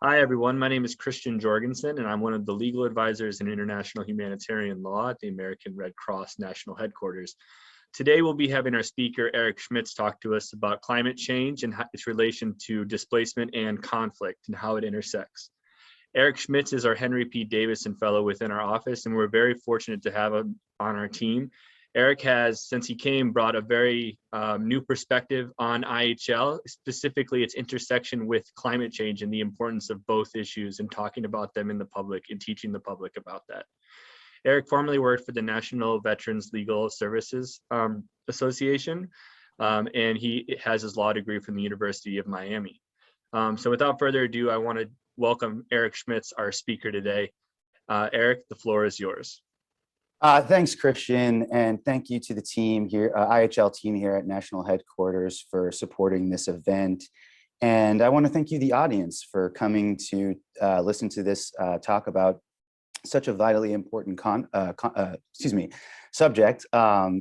Hi, everyone. My name is Christian Jorgensen, and I'm one of the legal advisors in international humanitarian law at the American Red Cross National Headquarters. Today, we'll be having our speaker, Eric Schmitz, talk to us about climate change and its relation to displacement and conflict and how it intersects. Eric Schmitz is our Henry P. Davison Fellow within our office, and we're very fortunate to have him on our team. Eric has, since he came, brought a very new perspective on IHL, specifically its intersection with climate change and the importance of both issues and talking about them in the public and teaching the public about that. Eric formerly worked for the National Veterans Legal Services Association, and he has his law degree from the University of Miami. So without further ado, I want to welcome Eric Schmitz, our speaker today. Eric, the floor is yours. Thanks, Christian, and thank you to the team here, IHL team here at National Headquarters for supporting this event. And I want to thank you, the audience, for coming to listen to this talk about such a vitally important subject. My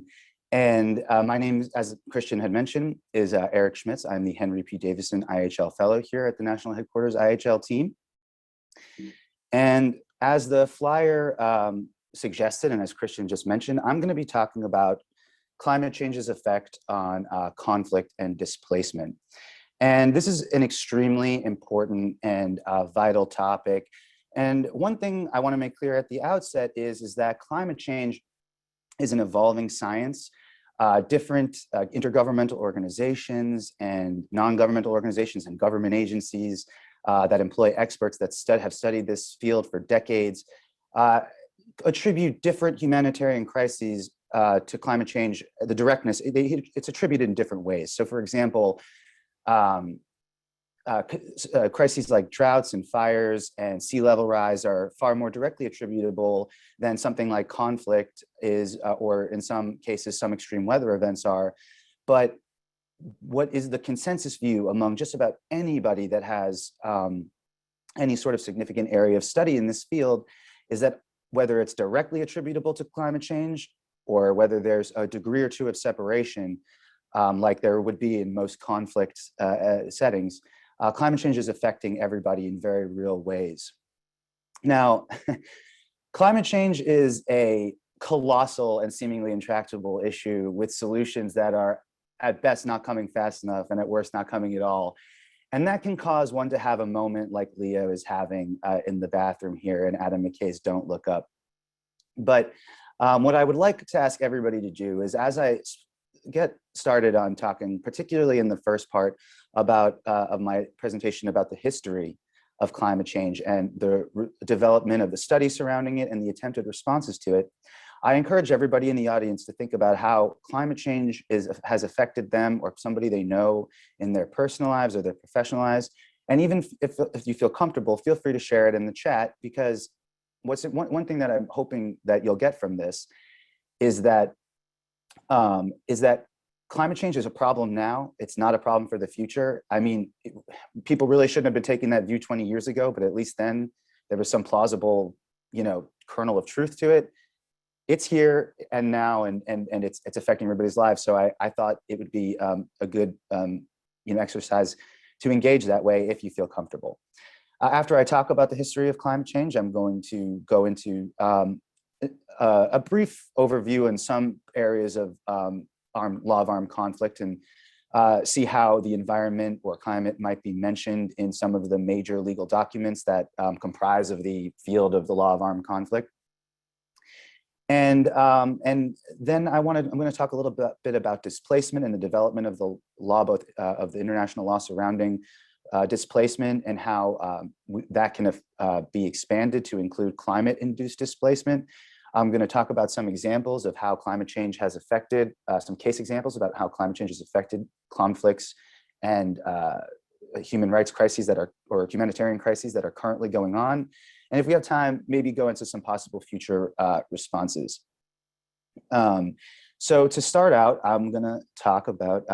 name, as Christian had mentioned, is Eric Schmitz. I'm the Henry P. Davison IHL Fellow here at the National Headquarters IHL team. And as the flyer suggested, and as Christian just mentioned, I'm going to be talking about climate change's effect on conflict and displacement. And this is an extremely important and vital topic. And one thing I want to make clear at the outset is that climate change is an evolving science. Different intergovernmental organizations and non-governmental organizations and government agencies that employ experts that have studied this field for decades attribute different humanitarian crises to climate change. The directness, it's attributed in different ways. So for example, crises like droughts and fires and sea level rise are far more directly attributable than something like conflict is, or in some cases, some extreme weather events are. But what is the consensus view among just about anybody that has any sort of significant area of study in this field is that whether it's directly attributable to climate change or whether there's a degree or two of separation, like there would be in most conflict settings, climate change is affecting everybody in very real ways. Now, climate change is a colossal and seemingly intractable issue with solutions that are at best not coming fast enough and at worst not coming at all. And that can cause one to have a moment like Leo is having in the bathroom here in Adam McKay's Don't Look Up. But what I would like to ask everybody to do is, as I get started on talking, particularly in the first part about of my presentation about the history of climate change and the development of the study surrounding it and the attempted responses to it, I encourage everybody in the audience to think about how climate change has affected them or somebody they know in their personal lives or their professional lives. And even if you feel comfortable, feel free to share it in the chat, because one thing that I'm hoping that you'll get from this is that climate change is a problem now. It's not a problem for the future. I mean, people really shouldn't have been taking that view 20 years ago, but at least then there was some plausible, kernel of truth to it. It's here and now, and it's affecting everybody's lives. So I thought it would be a good exercise to engage that way if you feel comfortable. After I talk about the history of climate change, I'm going to go into a brief overview in some areas of law of armed conflict and see how the environment or climate might be mentioned in some of the major legal documents that comprise of the field of the law of armed conflict. And then I'm going to talk a little bit about displacement and the development of the law, both of the international law surrounding displacement and how that can be expanded to include climate-induced displacement. I'm going to talk about some examples of how climate change has affected, some case examples about how climate change has affected conflicts and human rights crises or humanitarian crises that are currently going on. And if we have time, maybe go into some possible future responses. So to start out, I'm going to talk about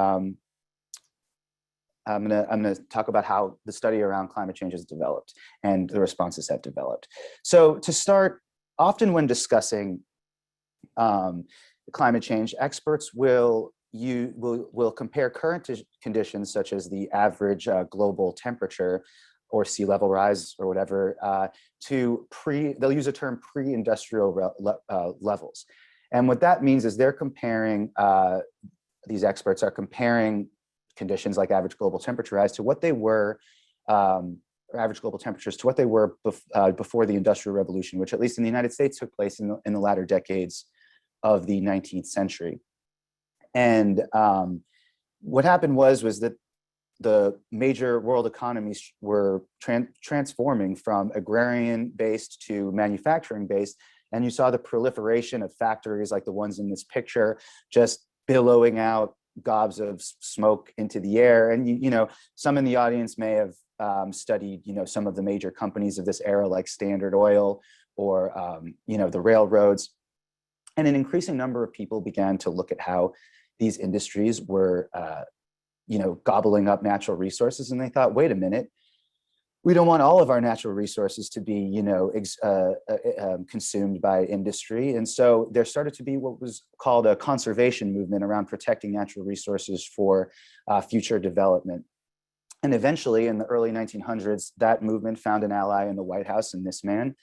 how the study around climate change has developed and the responses have developed. So to start, often when discussing climate change, experts will compare current conditions such as the average global temperature or sea level rise or whatever, they'll use a term pre-industrial levels. And what that means is they're comparing, these experts are comparing conditions like average global temperature rise to what they were, or average global temperatures to what they were before the Industrial Revolution, which at least in the United States took place in the latter decades of the 19th century. And what happened was that the major world economies were transforming from agrarian-based to manufacturing-based, and you saw the proliferation of factories like the ones in this picture, just billowing out gobs of smoke into the air. And you know, some in the audience may have studied, you know, some of the major companies of this era, like Standard Oil or you know, the railroads. And an increasing number of people began to look at how these industries were, you know, gobbling up natural resources, and they thought, wait a minute, we don't want all of our natural resources to be, you know, consumed by industry. And so there started to be what was called a conservation movement around protecting natural resources for future development. And eventually, in the early 1900s, that movement found an ally in the White House in this man,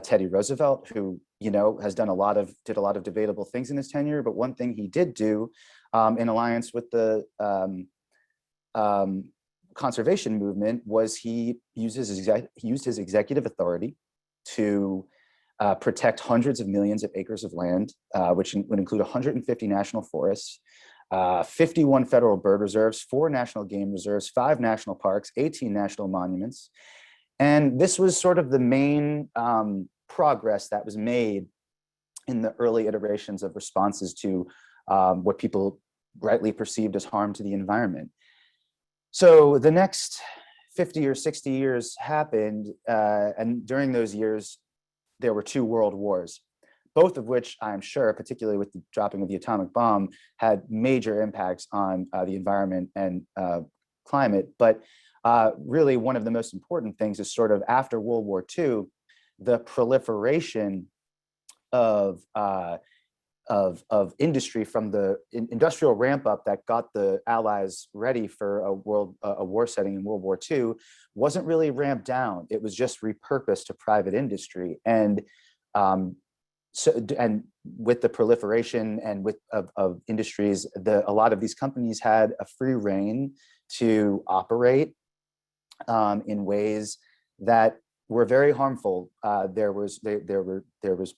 Teddy Roosevelt, who, you know, did a lot of debatable things in his tenure. But one thing he did do, in alliance with the conservation movement, was he used his executive authority to protect hundreds of millions of acres of land, which would include 150 national forests, 51 federal bird reserves, 4 national game reserves, 5 national parks, 18 national monuments. And this was sort of the main progress that was made in the early iterations of responses to what people rightly perceived as harm to the environment. So the next 50 or 60 years happened, and during those years, there were 2 world wars, both of which I'm sure, particularly with the dropping of the atomic bomb, had major impacts on the environment and climate. But really, one of the most important things is sort of after World War II, the proliferation of industry from the industrial ramp up that got the Allies ready for a war setting in World War II wasn't really ramped down. It was just repurposed to private industry. And and with the proliferation and of industries, a lot of these companies had a free rein to operate in ways that were very harmful. There was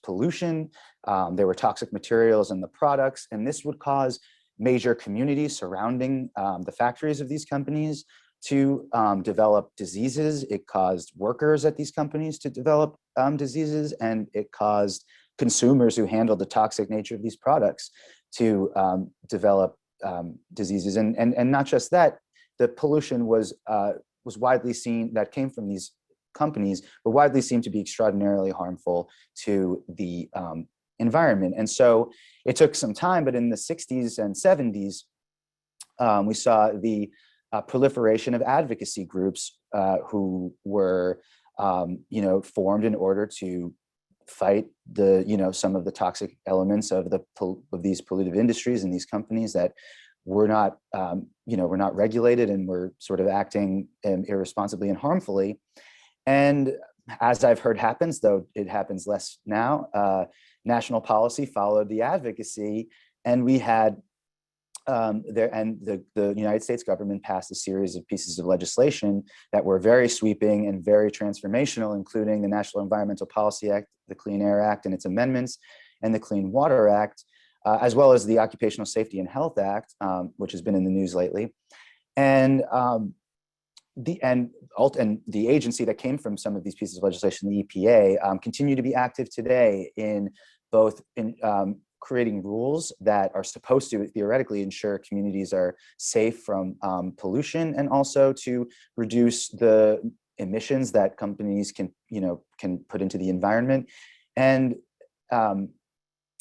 pollution, there were toxic materials in the products, and this would cause major communities surrounding the factories of these companies to develop diseases. It caused workers at these companies to develop diseases, and it caused consumers who handled the toxic nature of these products to develop diseases. And not just that, the pollution was widely seen, that came from these companies, were widely seen to be extraordinarily harmful to the environment. And so it took some time, but in the 60s and 70s, we saw the proliferation of advocacy groups who were, you know, formed in order to fight the, you know, some of the toxic elements of these pollutive industries and these companies that were not, you know, were not regulated and were sort of acting irresponsibly and harmfully. And as I've heard happens, though it happens less now, national policy followed the advocacy, and we had the United States government passed a series of pieces of legislation that were very sweeping and very transformational, including the National Environmental Policy Act, the Clean Air Act and its amendments, and the Clean Water Act, as well as the Occupational Safety and Health Act, which has been in the news lately. And the agency that came from some of these pieces of legislation, the EPA, continue to be active today in both creating rules that are supposed to theoretically ensure communities are safe from pollution, and also to reduce the emissions that companies can put into the environment. And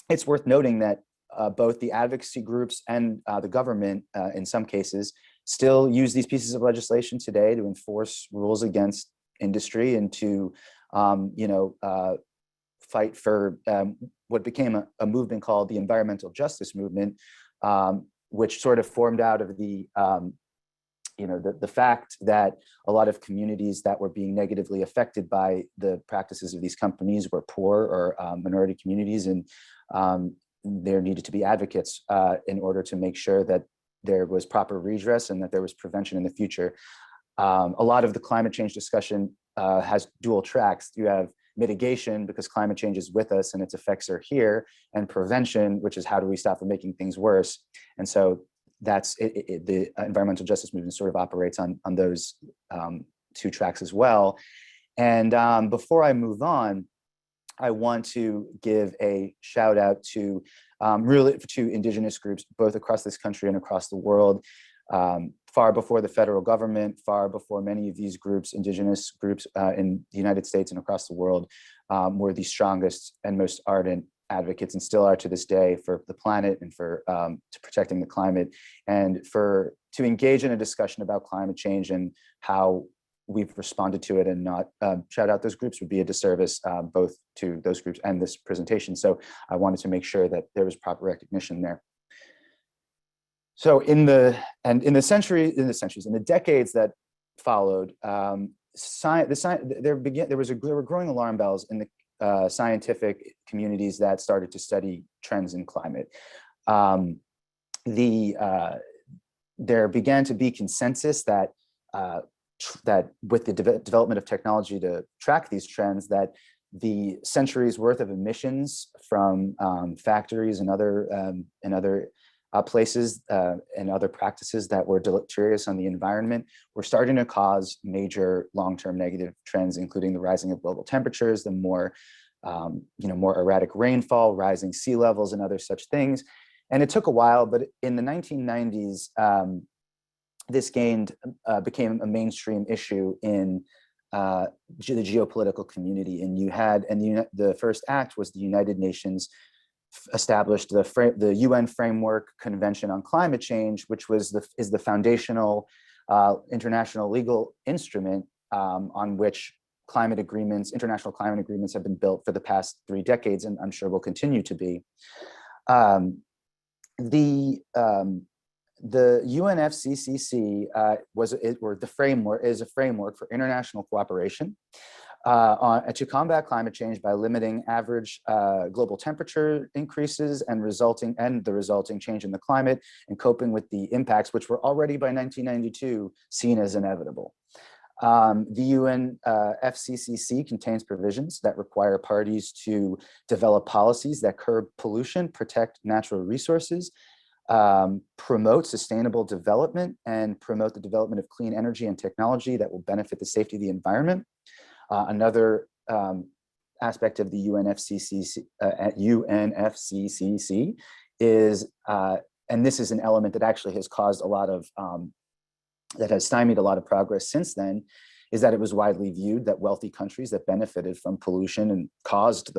it's worth noting that both the advocacy groups and the government, in some cases, still use these pieces of legislation today to enforce rules against industry and to, fight for what became a movement called the environmental justice movement, which sort of formed out of the the fact that a lot of communities that were being negatively affected by the practices of these companies were poor or minority communities, and there needed to be advocates in order to make sure that there was proper redress and that there was prevention in the future. A lot of the climate change discussion has dual tracks. You have mitigation, because climate change is with us and its effects are here, and prevention, which is how do we stop from making things worse. And so that's the environmental justice movement sort of operates on those two tracks as well. And before I move on, I want to give a shout out to really to indigenous groups, both across this country and across the world. Far before the federal government, far before many of these groups, indigenous groups in the United States and across the world, were the strongest and most ardent advocates, and still are to this day, for the planet and for to protecting the climate, and to engage in a discussion about climate change and how we've responded to it, and not shout out those groups would be a disservice both to those groups and this presentation. So I wanted to make sure that there was proper recognition there. So in the decades that followed, there were growing alarm bells in the scientific communities that started to study trends in climate. There began to be consensus that with the development of technology to track these trends, that the centuries worth of emissions from factories and other places and other practices that were deleterious on the environment were starting to cause major long-term negative trends, including the rising of global temperatures, the more erratic rainfall, rising sea levels, and other such things. And it took a while, but in the 1990s, this became a mainstream issue in the geopolitical community. And the first act was the United Nations established the UN Framework Convention on Climate Change, which is the foundational international legal instrument on which international climate agreements have been built for the past 3 decades, and I'm sure will continue to be. The UNFCCC is a framework for international cooperation to combat climate change by limiting average global temperature increases and the resulting change in the climate, and coping with the impacts, which were already by 1992 seen as inevitable. The UNFCCC contains provisions that require parties to develop policies that curb pollution, protect natural resources, promote sustainable development, and promote the development of clean energy and technology that will benefit the safety of the environment. Another aspect of the UNFCCC is, and this is an element that actually has caused that has stymied a lot of progress since then, is that it was widely viewed that wealthy countries that benefited from pollution and caused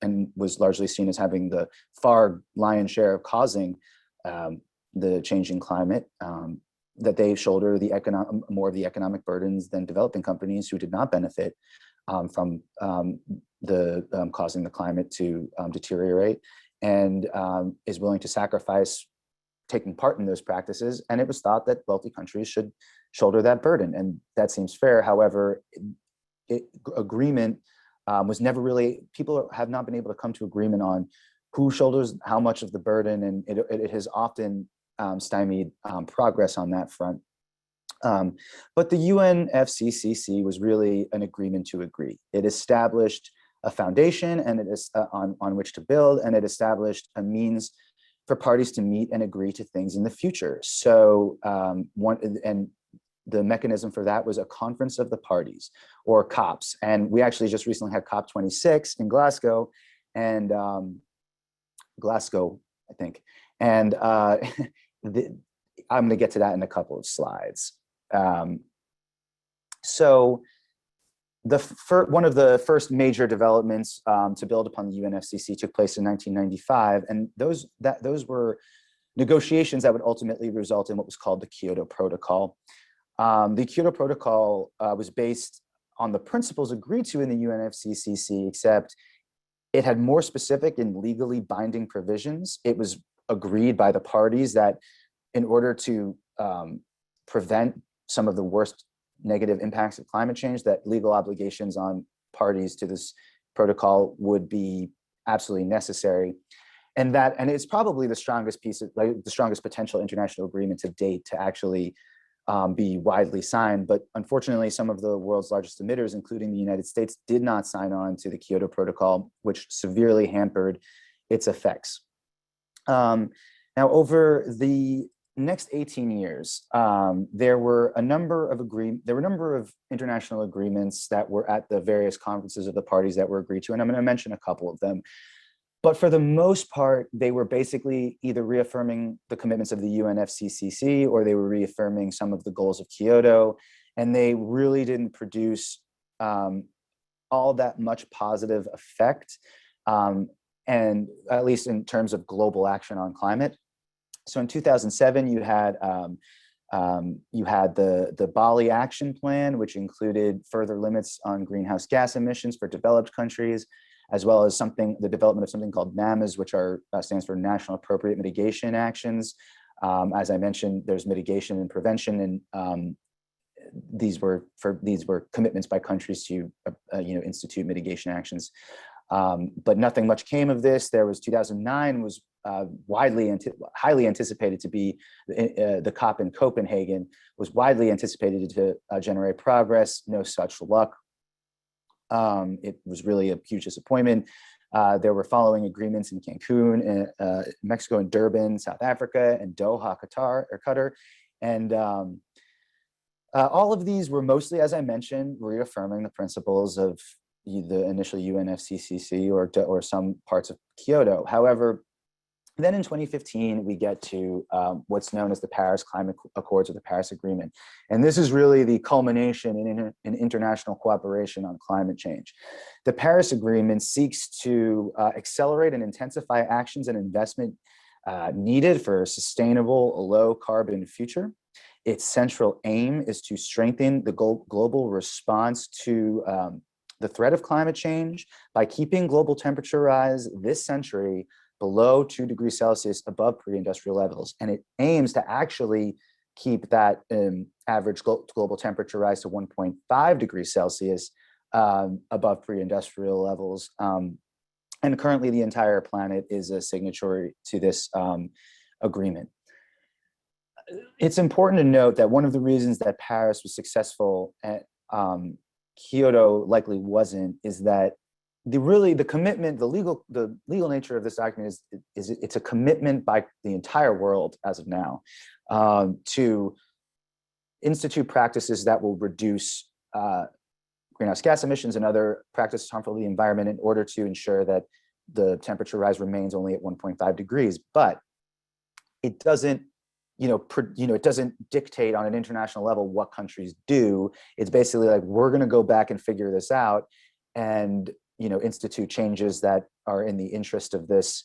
and was largely seen as having the far lion's share of causing the changing climate, that they shoulder more of the economic burdens than developing companies who did not benefit from causing the climate to deteriorate, and is willing to sacrifice taking part in those practices. And it was thought that wealthy countries should shoulder that burden, and that seems fair. However, agreement was never really, people have not been able to come to agreement on who shoulders how much of the burden, and it has often stymied progress on that front. But the UNFCCC was really an agreement to agree. It established a foundation, and it is on which to build, and it established a means for parties to meet and agree to things in the future. So the mechanism for that was a conference of the parties, or COPs. And we actually just recently had COP26 in Glasgow, and I think. And I'm going to get to that in a couple of slides. So one of the first major developments to build upon the UNFCCC took place in 1995, and those were negotiations that would ultimately result in what was called the Kyoto Protocol. The Kyoto Protocol was based on the principles agreed to in the UNFCCC, except it had more specific and legally binding provisions. It was agreed by the parties that in order to prevent some of the worst negative impacts of climate change, that legal obligations on parties to this protocol would be absolutely necessary. And it's probably the strongest piece of, like, the strongest potential international agreement to date to actually be widely signed. But unfortunately, some of the world's largest emitters, including the United States, did not sign on to the Kyoto Protocol, which severely hampered its effects. Now, over the next 18 years, there were a number of international agreements that were at the various conferences of the parties that were agreed to, and I'm going to mention a couple of them. But for the most part, they were basically either reaffirming the commitments of the UNFCCC, or they were reaffirming some of the goals of Kyoto, and they really didn't produce all that much positive effect, and at least in terms of global action on climate. So in 2007, you had the Bali Action Plan, which included further limits on greenhouse gas emissions for developed countries, as well as the development of something called NAMAs, which stands for National Appropriate Mitigation Actions. As I mentioned, there's mitigation and prevention, and these were commitments by countries to institute mitigation actions. But nothing much came of this. There was 2009 was highly anticipated to be the COP in Copenhagen, was widely anticipated to generate progress. No such luck. It was really a huge disappointment. There were following agreements in Cancun, Mexico, and Durban, South Africa, and Doha, Qatar. And all of these were mostly, as I mentioned, reaffirming the principles of the initial UNFCCC or some parts of Kyoto. However, then in 2015, we get to what's known as the Paris Climate Accords, or the Paris Agreement. And this is really the culmination in international cooperation on climate change. The Paris Agreement seeks to accelerate and intensify actions and investment needed for a sustainable, low carbon future. Its central aim is to strengthen the global response to the threat of climate change by keeping global temperature rise this century below 2 degrees Celsius above pre-industrial levels. And it aims to actually keep that average global temperature rise to 1.5 degrees Celsius above pre-industrial levels. And currently the entire planet is a signatory to this agreement. It's important to note that one of the reasons that Paris was successful at Kyoto likely wasn't, is that the commitment, the legal nature of this document is it's a commitment by the entire world as of now to institute practices that will reduce greenhouse gas emissions and other practices harmful to the environment in order to ensure that the temperature rise remains only at 1.5 degrees. But it doesn't, it doesn't dictate on an international level what countries do. It's basically like, we're going to go back and figure this out and institute changes that are in the interest of this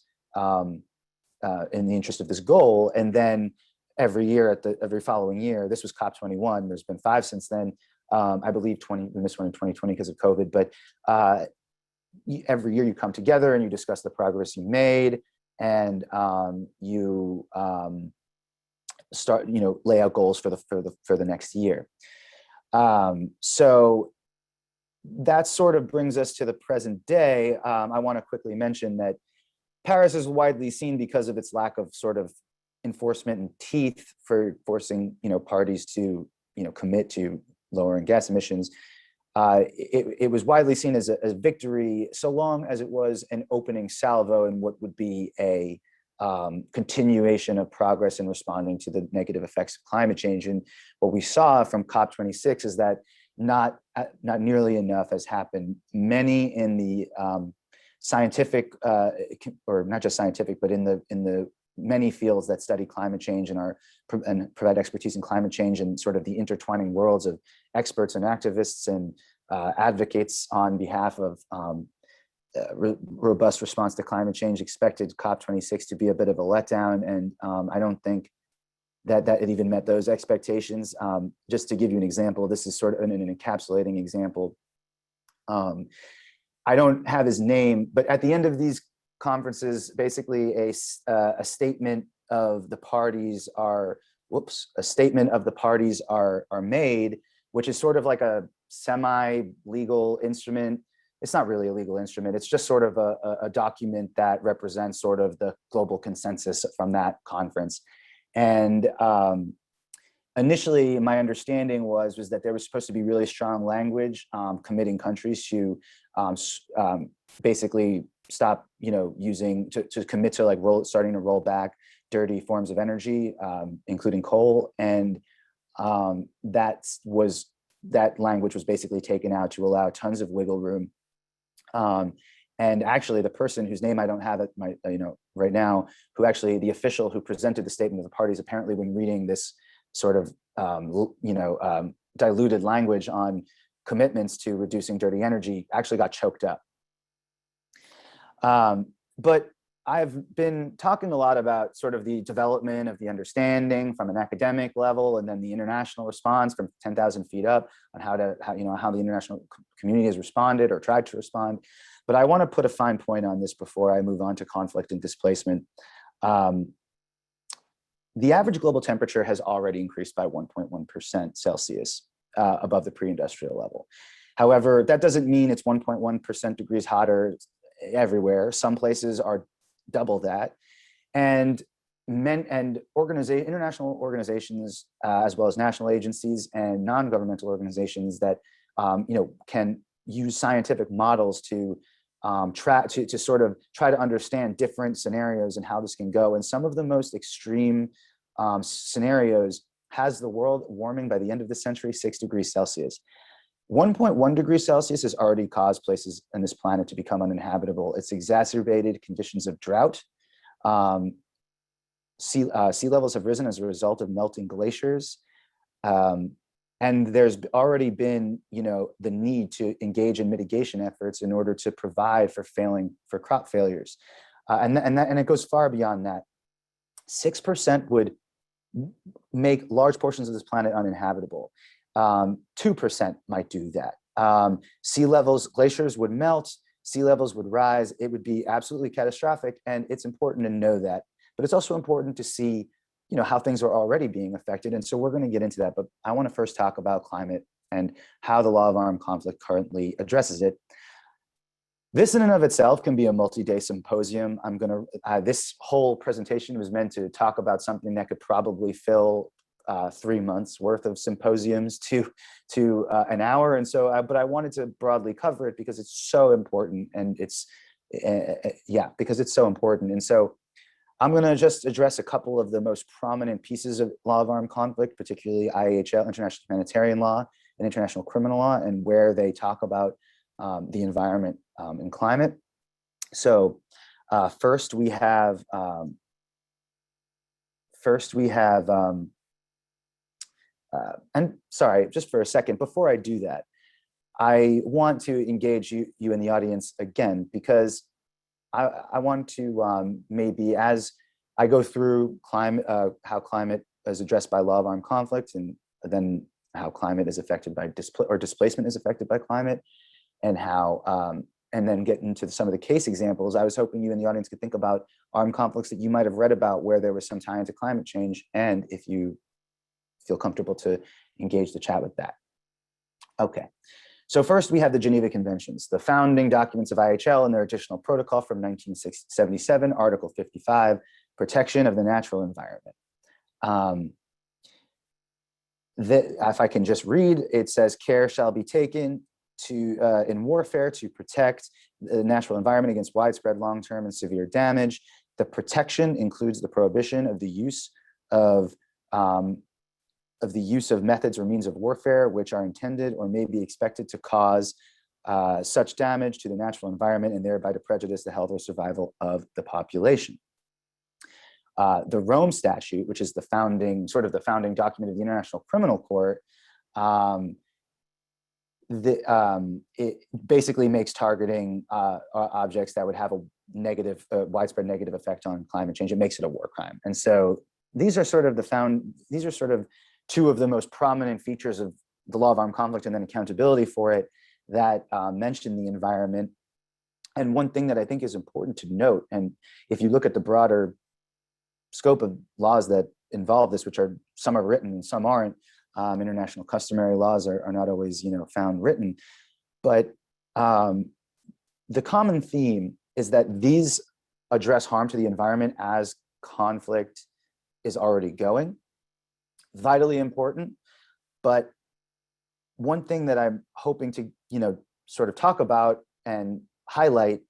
goal. And then every following year, this was COP21. There's been 5 since then. I believe this one in 2020 because of COVID. But every year you come together and you discuss the progress you made, and you start lay out goals for the next year. So that sort of brings us to the present day. I want to quickly mention that Paris is widely seen because of its lack of sort of enforcement and teeth for forcing parties to commit to lowering gas emissions. It was widely seen as a victory, so long as it was an opening salvo in what would be a continuation of progress in responding to the negative effects of climate change. And what we saw from COP26 is that not nearly enough has happened. Many in the scientific, or not just scientific, but in the many fields that study climate change and provide expertise in climate change, and sort of the intertwining worlds of experts and activists and advocates on behalf of robust response to climate change, expected COP26 to be a bit of a letdown. And I don't think that it even met those expectations. Just to give you an example, this is sort of an encapsulating example. I don't have his name, but at the end of these conferences, basically a statement of the parties are a statement of the parties are made, which is sort of like a semi-legal instrument. It's not really a legal instrument. It's just sort of a document that represents sort of the global consensus from that conference. And initially, my understanding was that there was supposed to be really strong language committing countries to basically stop, using to commit to like starting to roll back dirty forms of energy, including coal, and that language was basically taken out to allow tons of wiggle room. And actually, the person whose name I don't have at my, right now, who actually the official who presented the statement of the parties, apparently when reading this sort of diluted language on commitments to reducing dirty energy, actually got choked up. But I've been talking a lot about sort of the development of the understanding from an academic level, and then the international response from 10,000 feet up on how the international community has responded or tried to respond. But I want to put a fine point on this before I move on to conflict and displacement. The average global temperature has already increased by 1.1% Celsius above the pre-industrial level. However, that doesn't mean it's 1.1% degrees hotter everywhere. Some places are double that. And international organizations, as well as national agencies and non-governmental organizations that can use scientific models to try to understand different scenarios and how this can go. And some of the most extreme scenarios has the world warming by the end of the century 6 degrees Celsius. 1.1 degrees Celsius has already caused places on this planet to become uninhabitable. It's exacerbated conditions of drought. Sea levels have risen as a result of melting glaciers. And there's already been, the need to engage in mitigation efforts in order to provide for crop failures. And it goes far beyond that. 6% would make large portions of this planet uninhabitable. 2% might do that. Glaciers would melt, sea levels would rise. It would be absolutely catastrophic. And it's important to know that, but it's also important to see how things are already being affected. And so we're going to get into that, but I want to first talk about climate and how the law of armed conflict currently addresses it. This in and of itself can be a multi-day symposium. This whole presentation was meant to talk about something that could probably fill 3 months worth of symposiums to an hour. And so, but I wanted to broadly cover it because it's so important, and because it's so important. And so I'm going to just address a couple of the most prominent pieces of law of armed conflict, particularly IHL, International Humanitarian Law, and International Criminal Law, and where they talk about the environment and climate. So first we have, and sorry, just for a second, before I do that, I want to engage you in the audience again, because I want to maybe, as I go through climate, how climate is addressed by law of armed conflict, and then how climate is affected by displacement is affected by climate, and how, and then get into some of the case examples. I was hoping you in the audience could think about armed conflicts that you might have read about where there was some tie into climate change, and if you feel comfortable to engage the chat with that. Okay. So first, we have the Geneva Conventions, the founding documents of IHL and their additional protocol from 1977, Article 55, protection of the natural environment. If I can just read, it says, care shall be taken in warfare to protect the natural environment against widespread, long-term, and severe damage. The protection includes the prohibition of the use of methods or means of warfare which are intended or may be expected to cause such damage to the natural environment and thereby to prejudice the health or survival of the population. The Rome Statute, which is the founding document of the International Criminal Court, it basically makes targeting objects that would have a widespread negative effect on climate change. It makes it a war crime. And so these are sort of two of the most prominent features of the law of armed conflict, and then accountability for it, that mention the environment. And one thing that I think is important to note, and if you look at the broader scope of laws that involve this, which are, some are written and some aren't. International customary laws are not always, found written. But the common theme is that these address harm to the environment as conflict is already going. Vitally important. But one thing that I'm hoping to, sort of talk about and highlight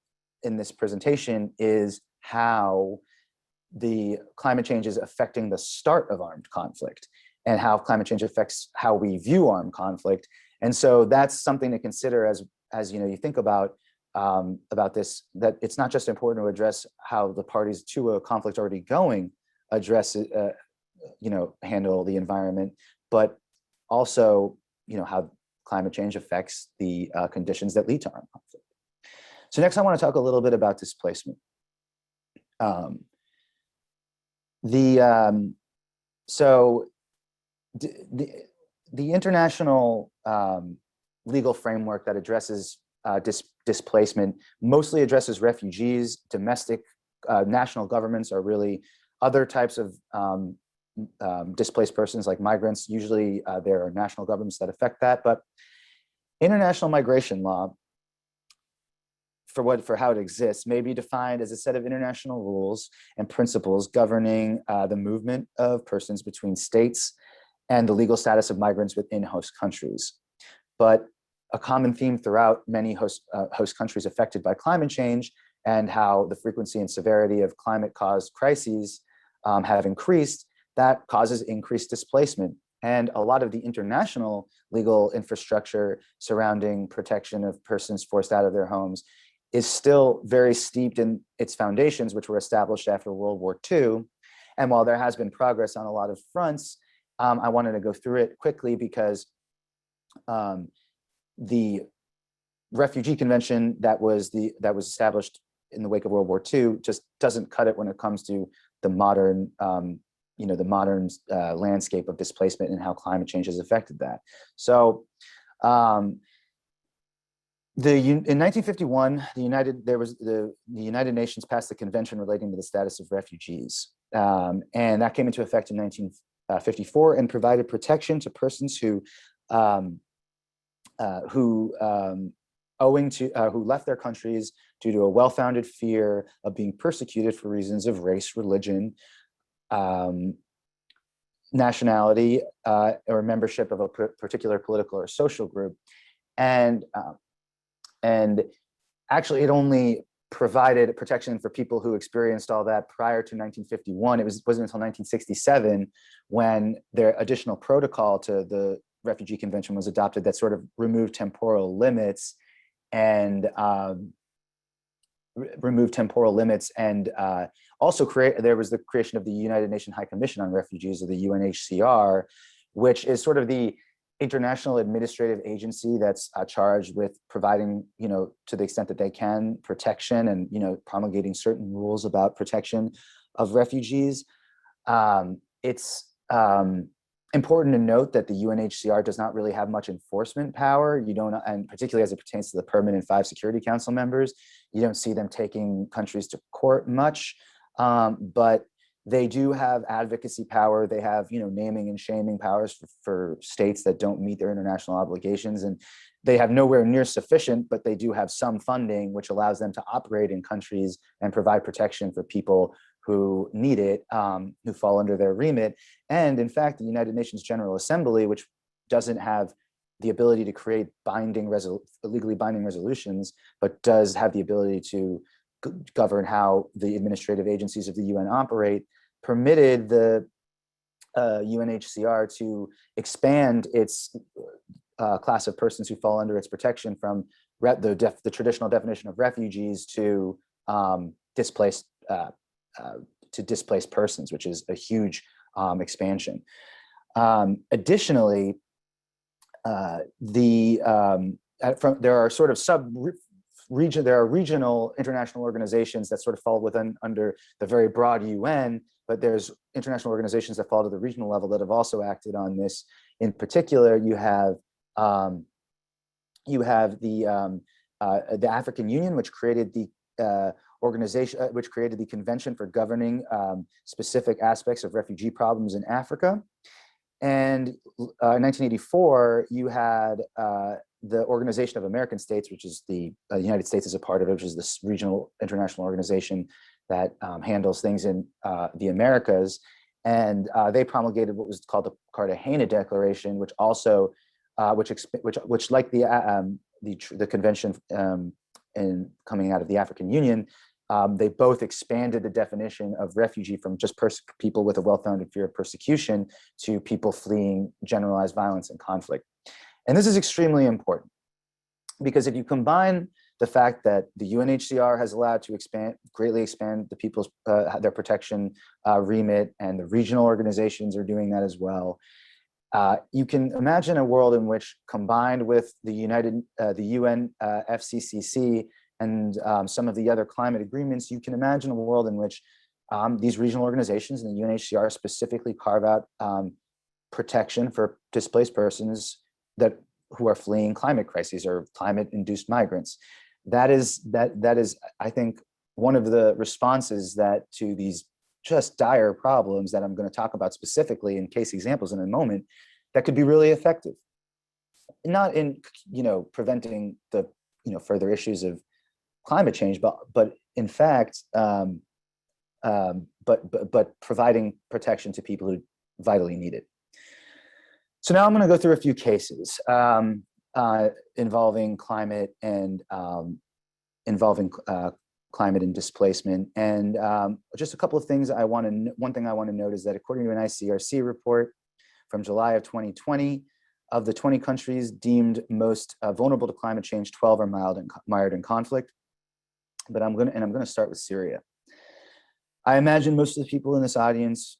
in this presentation is how the climate change is affecting the start of armed conflict, and how climate change affects how we view armed conflict. And so that's something to consider as you think about this, that it's not just important to address how the parties to a conflict already going address handle the environment, but also how climate change affects the conditions that lead to armed conflict. So next I want to talk a little bit about displacement. The international legal framework that addresses displacement mostly addresses refugees. Domestic national governments are really other types of displaced persons, like migrants. Usually there are national governments that affect that, but international migration law, for how it exists, may be defined as a set of international rules and principles governing the movement of persons between states and the legal status of migrants within host countries. But a common theme throughout many host countries affected by climate change, and how the frequency and severity of climate-caused crises have increased, that causes increased displacement. And a lot of the international legal infrastructure surrounding protection of persons forced out of their homes is still very steeped in its foundations, which were established after World War II. And while there has been progress on a lot of fronts, I wanted to go through it quickly because the Refugee Convention that was established in the wake of World War II just doesn't cut it when it comes to the modern landscape of displacement and how climate change has affected that. So in 1951, the United Nations passed the convention relating to the status of refugees. And that came into effect in 1954 and provided protection to persons who left their countries due to a well-founded fear of being persecuted for reasons of race, religion, nationality, or membership of a particular political or social group. And actually, it only provided protection for people who experienced all that prior to 1951. It wasn't until 1967 when their additional protocol to the Refugee Convention was adopted that sort of removed temporal limits and also there was the creation of the United Nations High Commission on Refugees, or the UNHCR, which is sort of the international administrative agency that's charged with providing, to the extent that they can, protection and, promulgating certain rules about protection of refugees. It's important to note that the UNHCR does not really have much enforcement power. And particularly as it pertains to the permanent 5 Security Council members, you don't see them taking countries to court much, but they do have advocacy power. They have, naming and shaming powers for states that don't meet their international obligations. And they have nowhere near sufficient, but they do have some funding, which allows them to operate in countries and provide protection for people who need it, who fall under their remit. And in fact, the United Nations General Assembly, which doesn't have the ability to create legally binding resolutions, but does have the ability to govern how the administrative agencies of the UN operate, permitted the UNHCR to expand its class of persons who fall under its protection from the traditional definition of refugees to displaced persons, which is a huge expansion. Additionally, there are sort of there are regional international organizations that sort of fall under the very broad UN, but there's international organizations that fall to the regional level that have also acted on this. In particular, you have the African Union, which created the organization, which created the Convention for Governing Specific Aspects of Refugee Problems in Africa. And in 1984, you had the Organization of American States, which is the United States is a part of it, which is this regional international organization that handles things in the Americas. And they promulgated what was called the Cartagena Declaration, which also, which like the convention in coming out of the African Union, they both expanded the definition of refugee from just people with a well-founded fear of persecution to people fleeing generalized violence and conflict. And this is extremely important because if you combine the fact that the UNHCR has allowed to greatly expand the people's their protection remit, and the regional organizations are doing that as well, you can imagine a world in which, combined with the UN FCCC and some of the other climate agreements, you can imagine a world in which these regional organizations and the UNHCR specifically carve out protection for displaced persons who are fleeing climate crises or climate-induced migrants. That is, I think, one of the responses to these just dire problems that I'm going to talk about specifically in case examples in a moment, that could be really effective. Not in preventing the further issues of climate change, but in fact, but providing protection to people who vitally need it. So now I'm going to go through a few cases involving climate and climate and displacement. And just a couple of things one thing I want to note is that according to an ICRC report from July of 2020, of the 20 countries deemed most vulnerable to climate change, 12 are mired in conflict. But I'm going to start with Syria. I imagine most of the people in this audience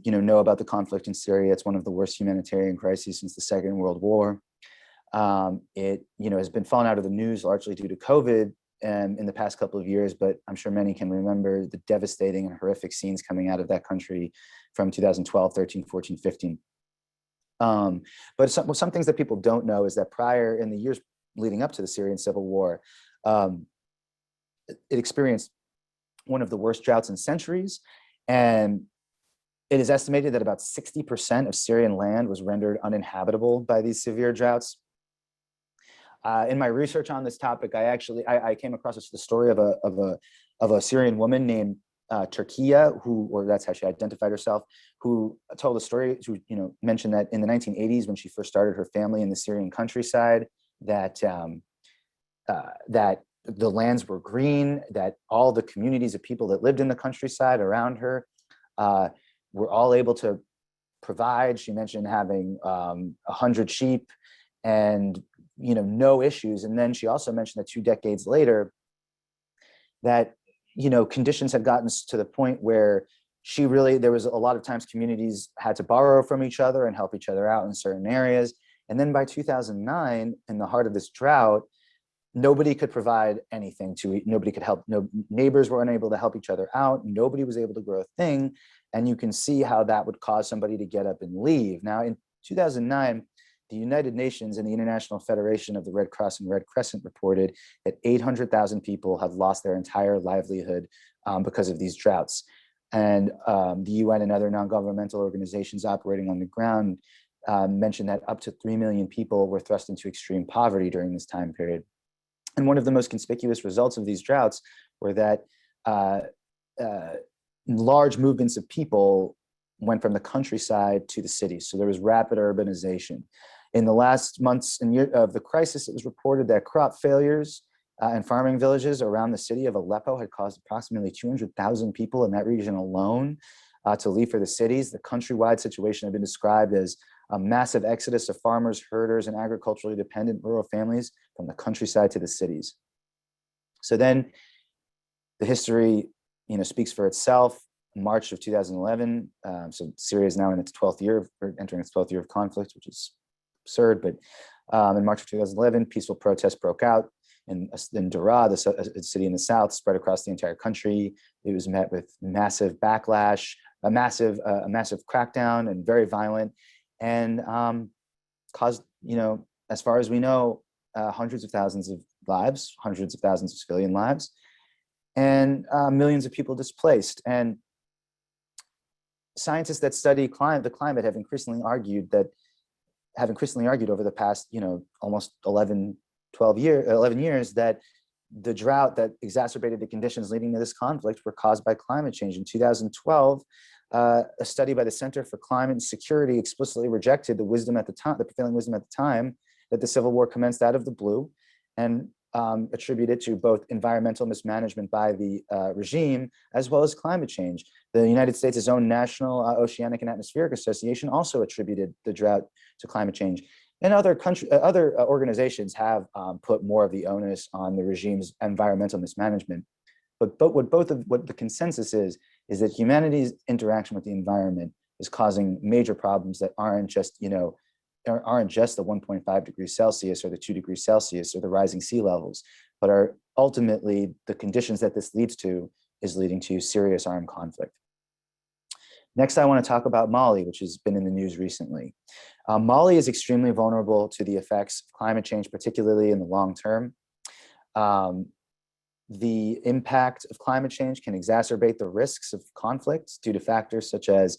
know about the conflict in Syria. It's one of the worst humanitarian crises since the Second World War. It has been fallen out of the news largely due to COVID in the past couple of years, but I'm sure many can remember the devastating and horrific scenes coming out of that country from 2012, 13, 14, 15. But some things that people don't know is that prior, in the years leading up to the Syrian civil war, it experienced one of the worst droughts in centuries, and it is estimated that about 60% of Syrian land was rendered uninhabitable by these severe droughts. In my research on this topic, I came across the story of a Syrian woman named Turkiya, or that's how she identified herself, who told a story, who mentioned that in the 1980s, when she first started her family in the Syrian countryside, that the lands were green, that all the communities of people that lived in the countryside around her were all able to provide. She mentioned having 100 sheep and no issues. And then she also mentioned that 2 decades later, that conditions had gotten to the point where there was a lot of times communities had to borrow from each other and help each other out in certain areas. And then by 2009, in the heart of this drought, nobody could provide anything to eat. Nobody could help. No neighbors were unable to help each other out. Nobody was able to grow a thing. And you can see how that would cause somebody to get up and leave. Now, in 2009, the United Nations and the International Federation of the Red Cross and Red Crescent reported that 800,000 people had lost their entire livelihood because of these droughts. And the UN and other non-governmental organizations operating on the ground mentioned that up to 3 million people were thrust into extreme poverty during this time period. And one of the most conspicuous results of these droughts were that large movements of people went from the countryside to the cities. So there was rapid urbanization. In the last months and year of the crisis, it was reported that crop failures and farming villages around the city of Aleppo had caused approximately 200,000 people in that region alone to leave for the cities. The countrywide situation had been described as a massive exodus of farmers, herders, and agriculturally dependent rural families from the countryside to the cities. So then the history, speaks for itself. March of 2011, so Syria is now in its 12th year, entering its 12th year of conflict, which is absurd. But in March of 2011, peaceful protests broke out in Daraa, a city in the south, spread across the entire country. It was met with massive backlash, a massive crackdown, and very violent, and caused, as far as we know, hundreds of thousands of lives, hundreds of thousands of civilian lives. and millions of people displaced. And scientists that study the climate have increasingly argued over the past, almost 11 years that the drought that exacerbated the conditions leading to this conflict were caused by climate change. In 2012, a study by the Center for Climate Security explicitly rejected the prevailing wisdom at the time, that the Civil War commenced out of the blue, and attributed to both environmental mismanagement by the regime as well as climate change. The United States' own National Oceanic and Atmospheric Association also attributed the drought to climate change. And other organizations have put more of the onus on the regime's environmental mismanagement. But what the consensus is that humanity's interaction with the environment is causing major problems that aren't just the 1.5 degrees Celsius or the 2 degrees Celsius or the rising sea levels, but are ultimately the conditions that this leads to is leading to serious armed conflict. Next, I want to talk about Mali, which has been in the news recently. Mali is extremely vulnerable to the effects of climate change, particularly in the long term. The impact of climate change can exacerbate the risks of conflicts due to factors such as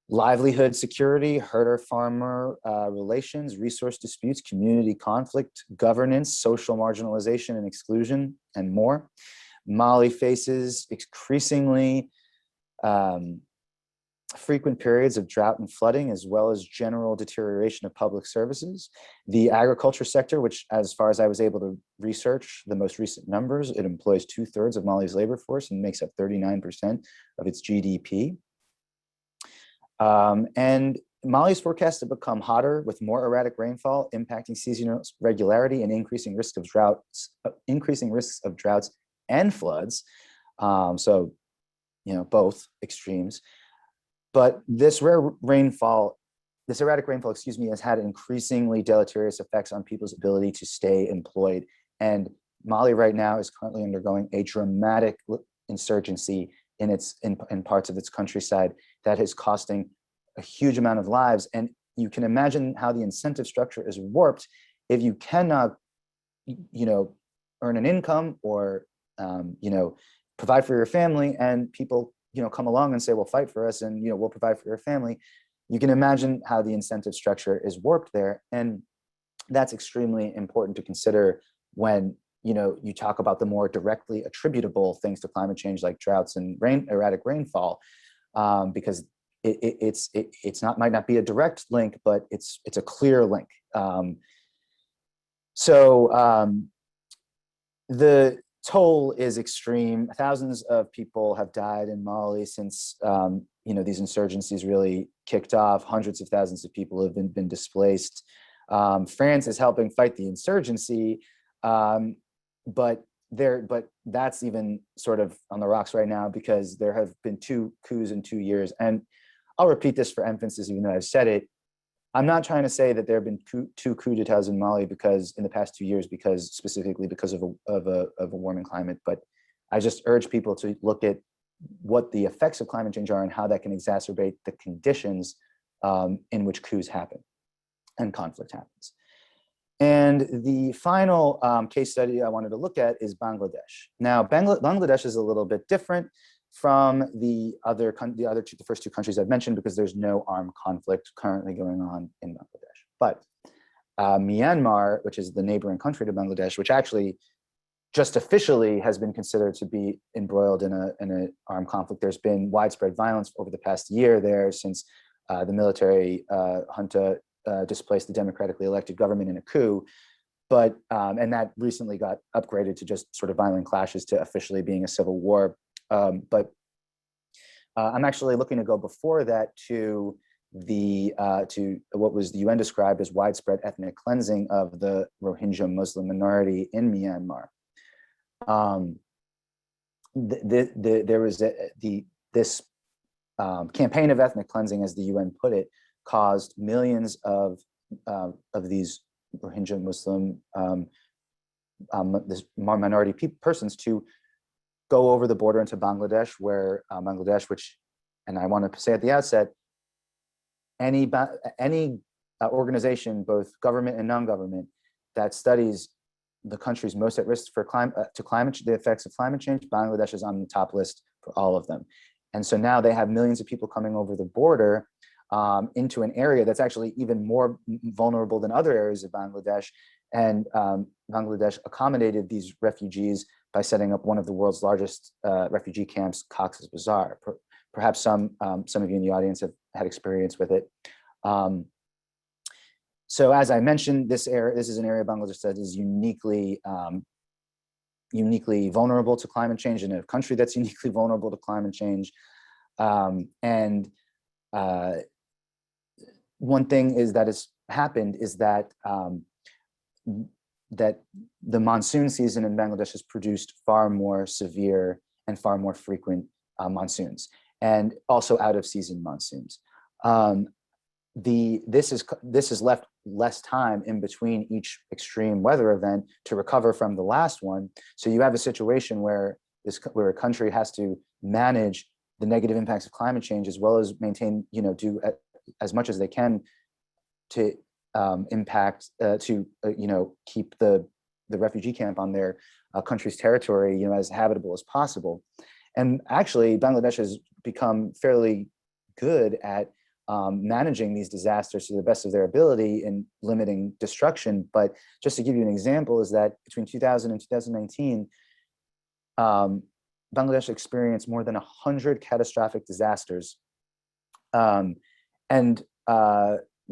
livelihood security, herder-farmer relations, resource disputes, community conflict, governance, social marginalization and exclusion, and more. Mali faces increasingly frequent periods of drought and flooding, as well as general deterioration of public services. The agriculture sector, which, as far as I was able to research the most recent numbers, it employs 2/3 of Mali's labor force and makes up 39% of its GDP. And Mali is forecast to become hotter with more erratic rainfall, impacting seasonal regularity and increasing risks of droughts and floods. So, both extremes. But this erratic rainfall, has had increasingly deleterious effects on people's ability to stay employed. And Mali right now is currently undergoing a dramatic insurgency in parts of its countryside that is costing a huge amount of lives. And you can imagine how the incentive structure is warped if you cannot, earn an income or, provide for your family, and people, come along and say, well, fight for us and, we'll provide for your family. You can imagine how the incentive structure is warped there. And that's extremely important to consider when, you talk about the more directly attributable things to climate change, like droughts and erratic rainfall, because might not be a direct link, but it's a clear link. The toll is extreme. Thousands of people have died in Mali since these insurgencies really kicked off. Hundreds of thousands of people have been displaced. France is helping fight the insurgency, but that's even sort of on the rocks right now, because there have been 2 coups in 2 years. And I'll repeat this for emphasis, even though I've said it. I'm not trying to say that there have been 2 coups d'etats in Mali because in the past 2 years, specifically because of a warming climate. But I just urge people to look at what the effects of climate change are and how that can exacerbate the conditions in which coups happen and conflict happens. And the final case study I wanted to look at is Bangladesh. Now, Bangladesh is a little bit different from the first 2 countries I've mentioned, because there's no armed conflict currently going on in Bangladesh. But Myanmar, which is the neighboring country to Bangladesh, which actually just officially has been considered to be embroiled in an armed conflict. There's been widespread violence over the past year there since the military junta displaced the democratically elected government in a coup. But and that recently got upgraded to just sort of violent clashes to officially being a civil war. But I'm actually looking to go before that to what was the UN described as widespread ethnic cleansing of the Rohingya Muslim minority in Myanmar. There was this campaign of ethnic cleansing, as the UN put it, caused millions of these Rohingya Muslim minority persons to go over the border into Bangladesh, which, and I want to say at the outset, any organization, both government and non-government, that studies the countries most at risk for the effects of climate change, Bangladesh is on the top list for all of them. And so now they have millions of people coming over the border into an area that's actually even more vulnerable than other areas of Bangladesh. And Bangladesh accommodated these refugees by setting up one of the world's largest refugee camps, Cox's Bazar. Perhaps some of you in the audience have had experience with it. So as I mentioned, this is an area of Bangladesh that is uniquely vulnerable to climate change, in a country that's uniquely vulnerable to climate change. One thing that has happened is that that the monsoon season in Bangladesh has produced far more severe and far more frequent monsoons, and also out of season monsoons. This has left less time in between each extreme weather event to recover from the last one. So you have a situation where a country has to manage the negative impacts of climate change, as well as maintain, do as much as they can to keep the refugee camp on their country's territory, as habitable as possible. And actually, Bangladesh has become fairly good at managing these disasters to the best of their ability and limiting destruction. But just to give you an example, is that between 2000 and 2019, Bangladesh experienced more than 100 catastrophic disasters.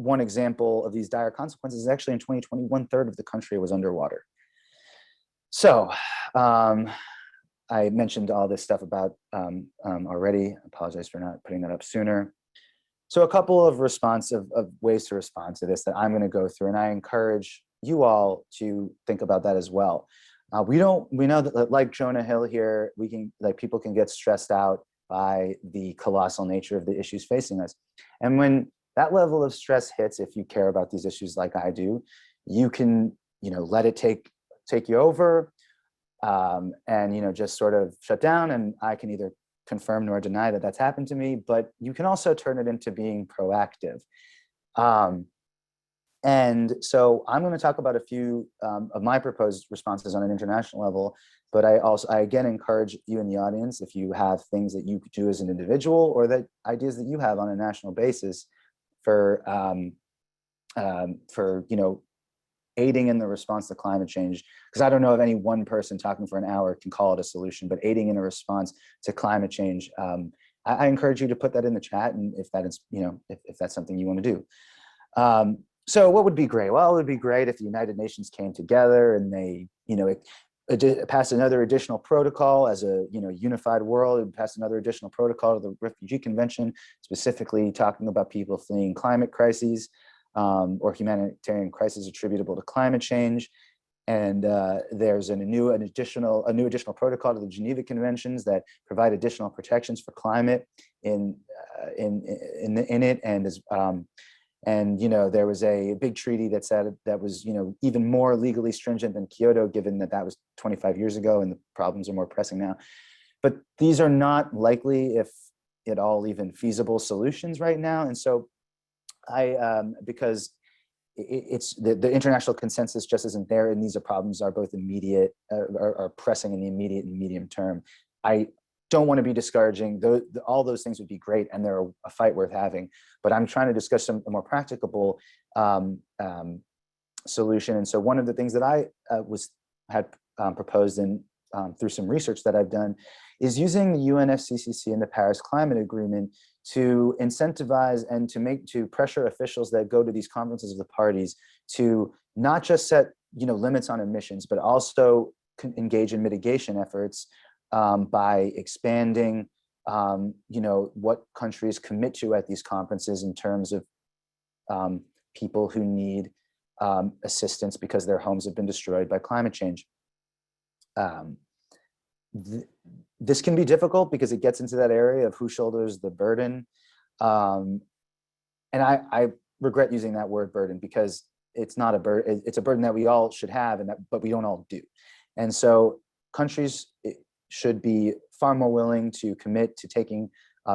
One example of these dire consequences is actually in 2020, 1/3 of the country was underwater. So I mentioned all this stuff about already. I apologize for not putting that up sooner. So a couple of ways to respond to this that I'm going to go through, and I encourage you all to think about that as well. We know that, like Jonah Hill here, people can get stressed out by the colossal nature of the issues facing us. And when that level of stress hits, if you care about these issues like I do, you can, let it take you over, and, just sort of shut down. And I can either confirm nor deny that that's happened to me, but you can also turn it into being proactive. And so I'm going to talk about a few of my proposed responses on an international level, but I again encourage you in the audience, if you have things that you could do as an individual, or that ideas that you have on a national basis for aiding in the response to climate change, because I don't know if any one person talking for an hour can call it a solution, but aiding in a response to climate change, I encourage you to put that in the chat, and if that is, if that's something you want to do. So what would be great? Well, it would be great if the United Nations came together and they, passed another additional protocol as a, unified world, and passed another additional protocol to the Refugee Convention, specifically talking about people fleeing climate crises or humanitarian crises attributable to climate change. And there's a new additional protocol to the Geneva Conventions that provide additional protections for climate in it, and there was a big treaty that said that was even more legally stringent than Kyoto, given that was 25 years ago and the problems are more pressing now. But these are not likely, if at all, even feasible solutions right now. And so because it's the international consensus just isn't there, and these problems are both immediate, are pressing in the immediate and medium term. I don't want to be discouraging. All those things would be great, and they're a fight worth having. But I'm trying to discuss a more practicable solution. And so one of the things that I had proposed through some research that I've done is using the UNFCCC and the Paris Climate Agreement to incentivize and to pressure officials that go to these conferences of the parties to not just set limits on emissions, but also engage in mitigation efforts by expanding what countries commit to at these conferences in terms of people who need assistance because their homes have been destroyed by climate change. This can be difficult because it gets into that area of who shoulders the burden. And I regret using that word burden, because it's not a burden, it's a burden that we all should have, but we don't all do. And so countries should be far more willing to commit to taking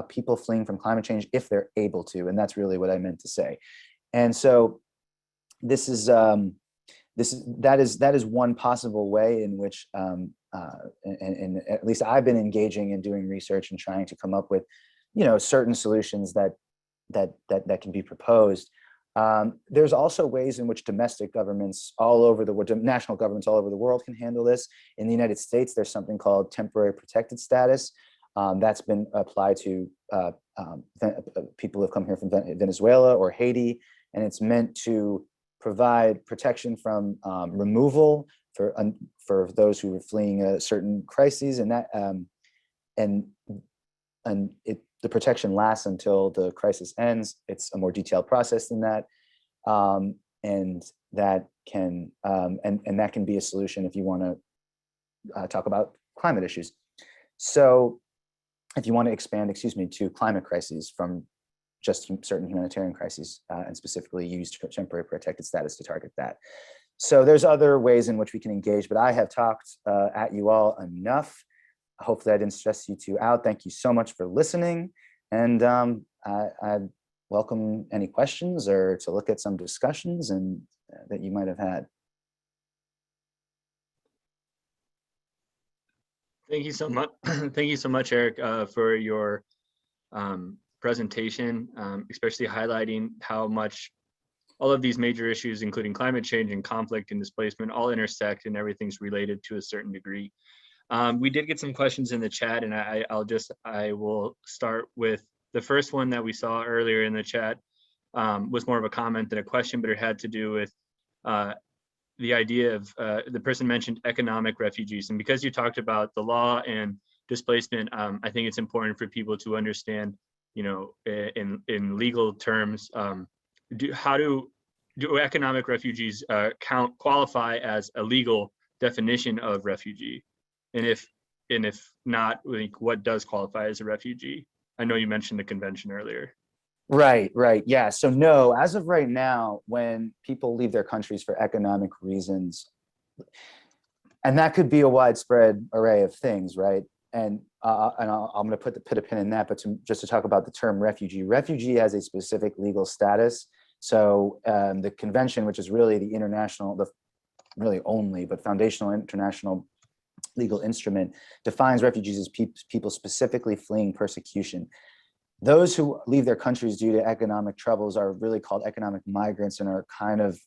people fleeing from climate change if they're able to. And that's really what I meant to say. And so this is that is one possible way in which, and at least I've been engaging in doing research and trying to come up with, certain solutions that can be proposed. There's also ways in which domestic governments all over the world, national governments all over the world can handle this. In the United States, there's something called temporary protected status. That's been applied to people who have come here from Venezuela or Haiti, and it's meant to provide protection from removal for those who are fleeing certain crises, and that the protection lasts until the crisis ends. It's a more detailed process than that, and that can be a solution if you want to talk about climate issues. So, if you want to expand, to climate crises from just certain humanitarian crises, and specifically use temporary protected status to target that. So there's other ways in which we can engage, but I have talked at you all enough. Hopefully I didn't stress you two out. Thank you so much for listening. And I welcome any questions or to look at some discussions and that you might have had. Thank you so much. Thank you so much, Eric, for your presentation, especially highlighting how much all of these major issues, including climate change and conflict and displacement, all intersect and everything's related to a certain degree. We did get some questions in the chat, and I will start with the first one that we saw earlier in the chat. Was more of a comment than a question, but it had to do with the idea of the person mentioned economic refugees, and because you talked about the law and displacement, I think it's important for people to understand, in legal terms, how do economic refugees qualify as a legal definition of refugee, and if not, like, what does qualify as a refugee? I know you mentioned the convention earlier. Right. Yeah. So no, as of right now, when people leave their countries for economic reasons, and that could be a widespread array of things, right? And I'm going to put a pin in that, but just to talk about the term refugee. Refugee has a specific legal status. So the convention, which is really the international, really only, but foundational international legal instrument, defines refugees as people specifically fleeing persecution. Those who leave their countries due to economic troubles are really called economic migrants and are kind of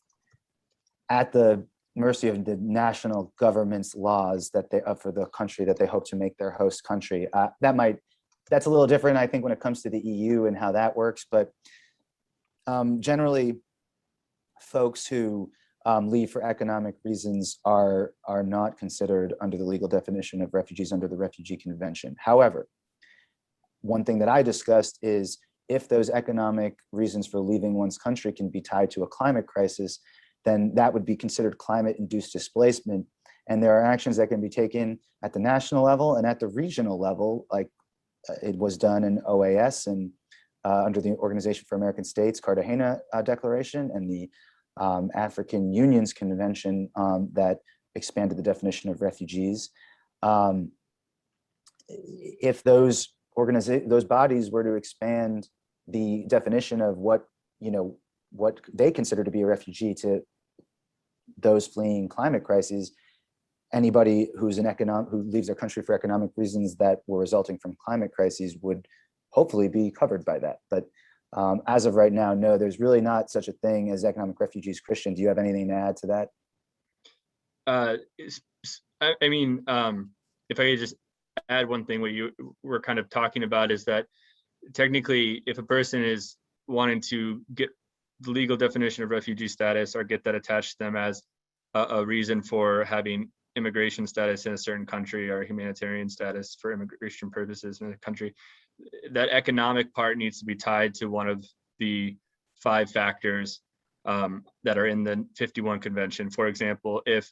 at the mercy of the national government's laws that they for the country that they hope to make their host country. That's a little different, I think, when it comes to the EU and how that works. But generally, folks who leave for economic reasons are not considered under the legal definition of refugees under the Refugee Convention. However, one thing that I discussed is if those economic reasons for leaving one's country can be tied to a climate crisis, then that would be considered climate-induced displacement. And there are actions that can be taken at the national level and at the regional level, like it was done in OAS and under the Organization for American States Cartagena Declaration and the African Union's Convention that expanded the definition of refugees. If those bodies were to expand the definition of what they consider to be a refugee to those fleeing climate crises, anybody who leaves their country for economic reasons that were resulting from climate crises would hopefully be covered by that. But as of right now, no, there's really not such a thing as economic refugees. Christian, do you have anything to add to that? I mean, if I could just add one thing, what you were kind of talking about is that technically, if a person is wanting to get the legal definition of refugee status or get that attached to them as a reason for having immigration status in a certain country or humanitarian status for immigration purposes in a country, that economic part needs to be tied to one of the 5 factors that are in the 51 convention. For example, if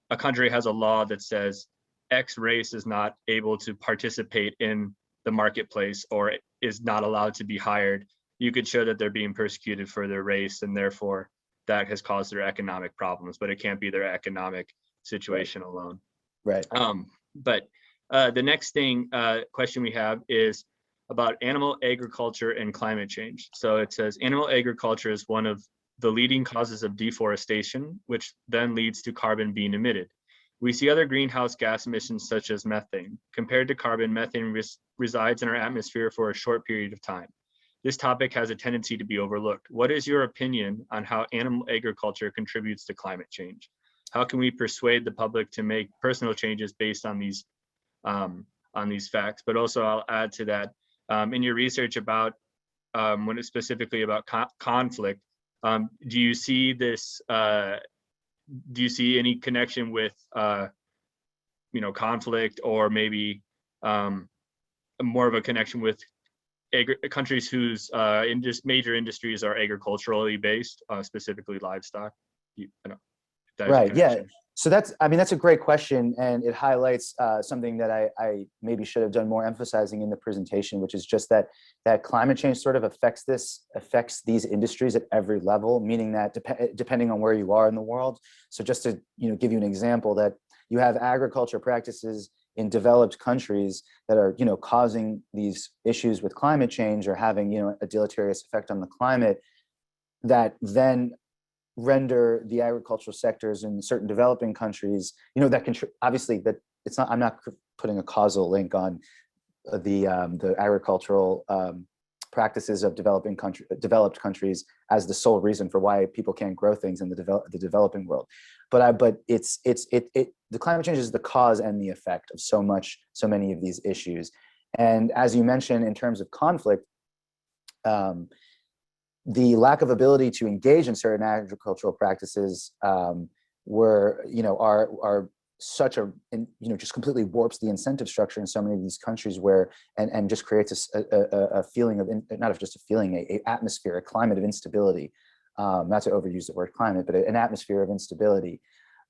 a country has a law that says X race is not able to participate in the marketplace or is not allowed to be hired, you could show that they're being persecuted for their race, and therefore that has caused their economic problems, but it can't be their economic situation alone. Right. But the next question we have is about animal agriculture and climate change. So it says animal agriculture is one of the leading causes of deforestation, which then leads to carbon being emitted. We see other greenhouse gas emissions such as methane. Compared to carbon, methane resides in our atmosphere for a short period of time. This topic has a tendency to be overlooked. What is your opinion on how animal agriculture contributes to climate change? How can we persuade the public to make personal changes based on these facts? But also, I'll add to that, in your research about when it's specifically about conflict, do you see this? Do you see any connection with conflict, or maybe more of a connection with countries whose major industries are agriculturally based, specifically livestock? Right. Yeah. So that's a great question, and it highlights something that I maybe should have done more emphasizing in the presentation, which is just that climate change sort of affects these industries at every level, meaning that depending on where you are in the world. So just to give you an example, that you have agriculture practices in developed countries that are causing these issues with climate change, or having a deleterious effect on the climate, that then render the agricultural sectors in certain developing countries, that can obviously, that it's not, I'm not putting a causal link on the agricultural practices of developed countries as the sole reason for why people can't grow things in the developing world, but the climate change is the cause and the effect of so many of these issues. And as you mentioned, in terms of conflict, the lack of ability to engage in certain agricultural practices are such a, just completely warps the incentive structure in so many of these countries, where and just creates a feeling of, not just a feeling, a atmosphere, a climate of instability. Not to overuse the word climate, but an atmosphere of instability.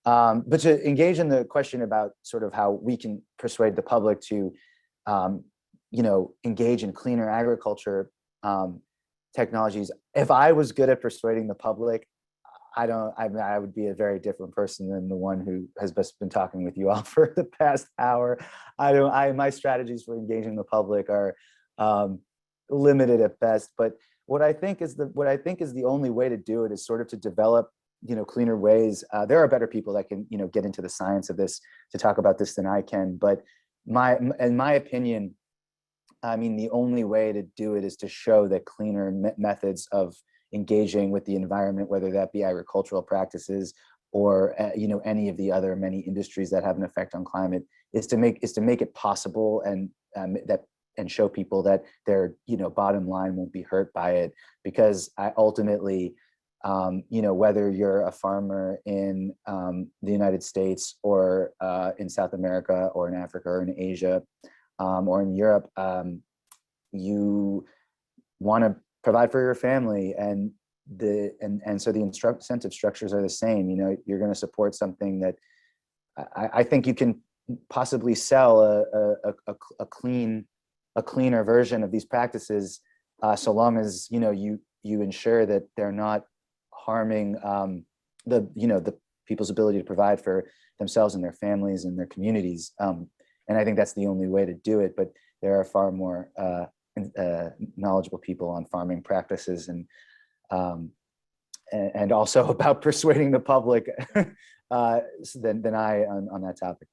But to engage in the question about sort of how we can persuade the public to, engage in cleaner agriculture technologies. If I was good at persuading the public, I would be a very different person than the one who has just been talking with you all for the past hour. My strategies for engaging the public are limited at best. But what I think is the only way to do it is sort of to develop, cleaner ways. There are better people that can, get into the science of this to talk about this than I can. But in my opinion, the only way to do it is to show that cleaner methods of engaging with the environment, whether that be agricultural practices or any of the other many industries that have an effect on climate, is to make it possible, and show people that their bottom line won't be hurt by it. Because ultimately, whether you're a farmer in the United States, or in South America, or in Africa, or in Asia, or in Europe, you want to provide for your family, and so the incentive structures are the same. You're going to support something that I think you can possibly sell a cleaner version of these practices, so long as you ensure that they're not harming the people's ability to provide for themselves and their families and their communities. And I think that's the only way to do it. But there are far more knowledgeable people on farming practices, and also about persuading the public than I on that topic.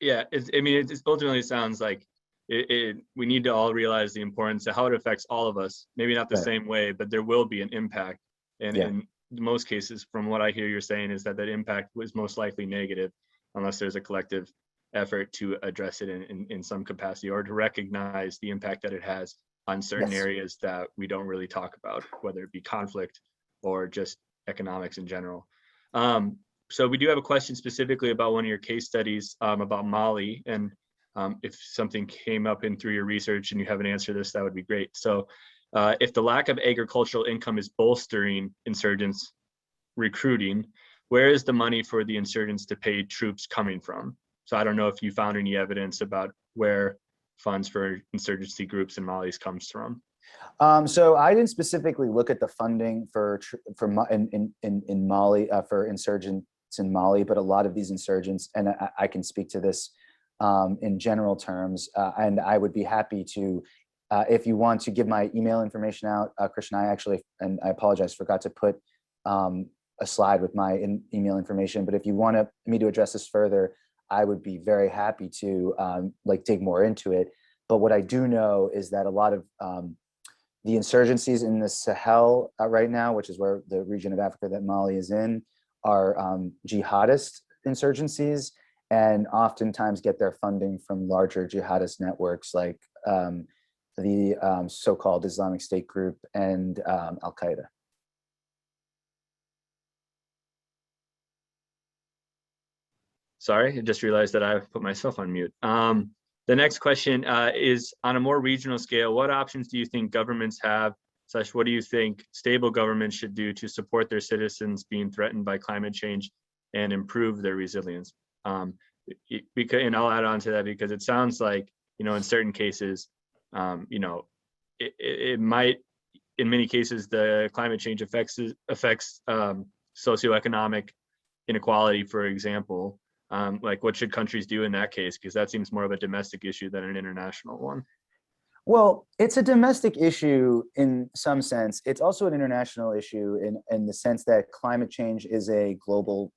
Yeah, it ultimately sounds like we need to all realize the importance of how it affects all of us. Maybe not the same way, but there will be an impact. And in most cases, from what I hear you're saying, is that impact was most likely negative, unless there's a collective effort to address it in some capacity, or to recognize the impact that it has on certain areas that we don't really talk about, whether it be conflict or just economics in general. So we do have a question specifically about one of your case studies about Mali, and if something came up through your research and you have an answer to this, that would be great. So if the lack of agricultural income is bolstering insurgents recruiting, where is the money for the insurgents to pay troops coming from? So I don't know if you found any evidence about where funds for insurgency groups in Mali comes from. So I didn't specifically look at the funding in Mali for insurgents in Mali, but a lot of these insurgents, and I can speak to this in general terms, and I would be happy to, if you want to give my email information out, Christian, and I apologize, forgot to put a slide with my email information. But if you want me to address this further, I would be very happy to like dig more into it. But what I do know is that a lot of the insurgencies in the Sahel right now, which is where the region of Africa that Mali is in, are jihadist insurgencies, and oftentimes get their funding from larger jihadist networks like the so-called Islamic State group and Al-Qaeda. Sorry, I just realized that I put myself on mute. The next question is, on a more regional scale, what options do you think governments have, / what do you think stable governments should do to support their citizens being threatened by climate change and improve their resilience? Because, and I'll add on to that, because it sounds like, in certain cases, it might, in many cases, the climate change affects socioeconomic inequality, for example. Like, what should countries do in that case? Because that seems more of a domestic issue than an international one. Well, it's a domestic issue in some sense. It's also an international issue in the sense that climate change is a global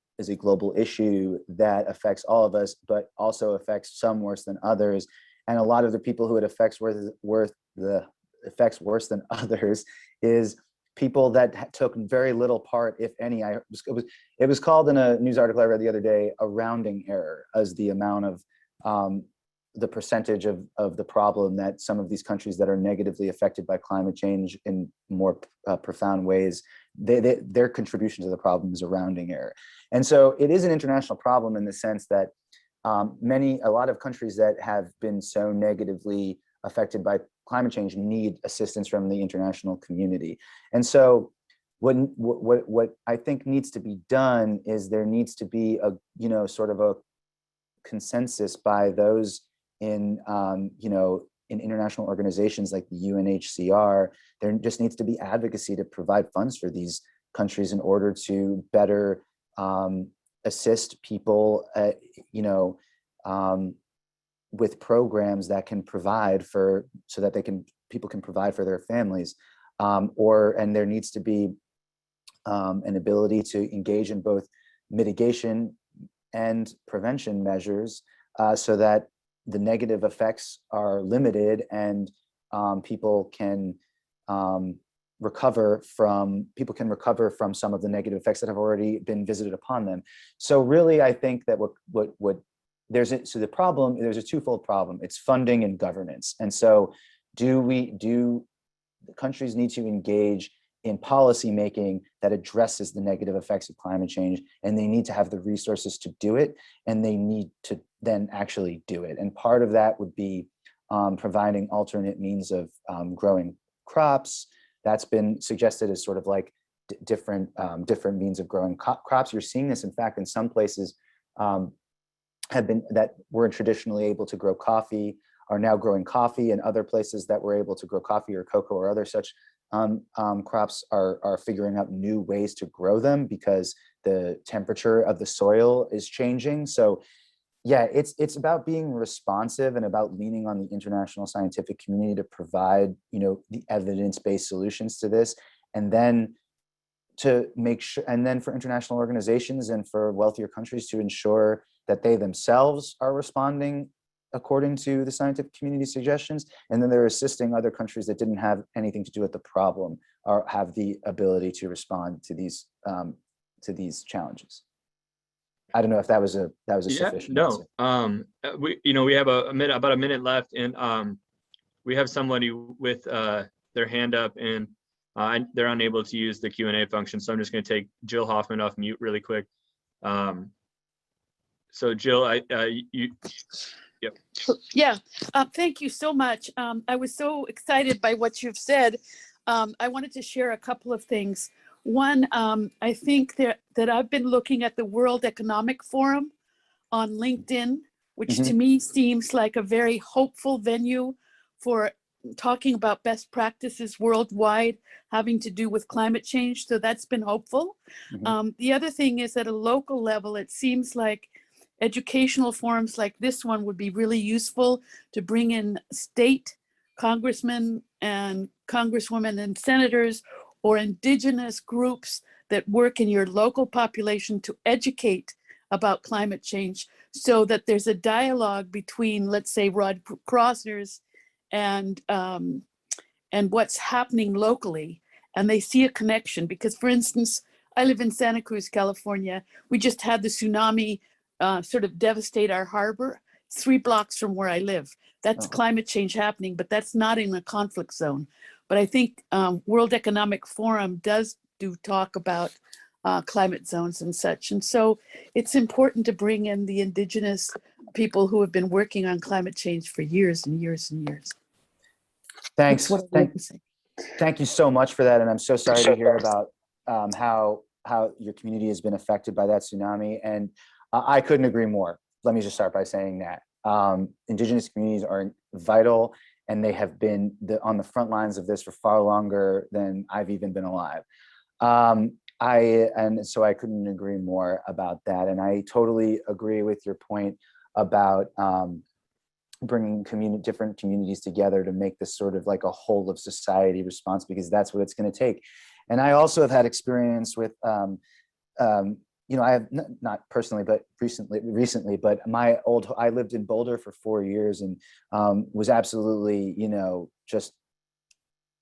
issue that affects all of us, but also affects some worse than others. And a lot of the people who it affects worse than others is people that took very little part, if any. It was called in a news article I read the other day, a rounding error, as the amount of the percentage of the problem that some of these countries that are negatively affected by climate change in more profound ways, their contribution to the problem is a rounding error. And so it is an international problem in the sense that a lot of countries that have been so negatively affected by climate change need assistance from the international community. And so what I think needs to be done is there needs to be a, sort of a consensus by those in international organizations like the UNHCR. There just needs to be advocacy to provide funds for these countries in order to better assist people, with programs that can provide so that people can provide for their families, and there needs to be an ability to engage in both mitigation and prevention measures, so that the negative effects are limited and people can recover from some of the negative effects that have already been visited upon them. So really, I think that there's a twofold problem. It's funding and governance. And so do the countries need to engage in policy making that addresses the negative effects of climate change, and they need to have the resources to do it, and they need to then actually do it. And part of that would be providing alternate means of growing crops. That's been suggested as sort of like different means of growing crops. You're seeing this, in fact, in some places that were traditionally able to grow coffee are now growing coffee, and other places that were able to grow coffee or cocoa or other such crops are figuring out new ways to grow them because the temperature of the soil is changing. So yeah, it's about being responsive and about leaning on the international scientific community to provide, the evidence-based solutions to this, and then to make sure, and then for international organizations and for wealthier countries to ensure that they themselves are responding according to the scientific community suggestions, and then they're assisting other countries that didn't have anything to do with the problem or have the ability to respond to these challenges. I don't know if that was a sufficient answer. We have about a minute left, and we have somebody with their hand up, and they're unable to use the Q&A function, so I'm just going to take Jill Hoffman off mute really quick. So Jill, Yep. Yeah, thank you so much. I was so excited by what you've said. I wanted to share a couple of things. One, I think that I've been looking at the World Economic Forum on LinkedIn, which to me seems like a very hopeful venue for talking about best practices worldwide having to do with climate change. So that's been hopeful. The other thing is at a local level, it seems like educational forums like this one would be really useful to bring in state congressmen and congresswomen and senators or indigenous groups that work in your local population to educate about climate change, so that there's a dialogue between, let's say, Red Crossers and what's happening locally, and they see a connection. Because, for instance, I live in Santa Cruz, California. We just had the tsunami sort of devastate our harbor 3 blocks from where I live. That's climate change happening, but that's not in a conflict zone. But I think World Economic Forum does talk about climate zones and such. And so it's important to bring in the indigenous people who have been working on climate change for years and years and years. Thanks. That's what I'd like to say. Thank you so much for that. And I'm so sorry to hear about how your community has been affected by that tsunami. And I couldn't agree more. Let me just start by saying that indigenous communities are vital, and they have been on the front lines of this for far longer than I've even been alive. And so I couldn't agree more about that. And I totally agree with your point about bringing different communities together to make this sort of like a whole of society response, because that's what it's going to take. And I also have had experience with, you know, I have not personally, but recently, but I lived in Boulder for 4 years and was absolutely, you know, just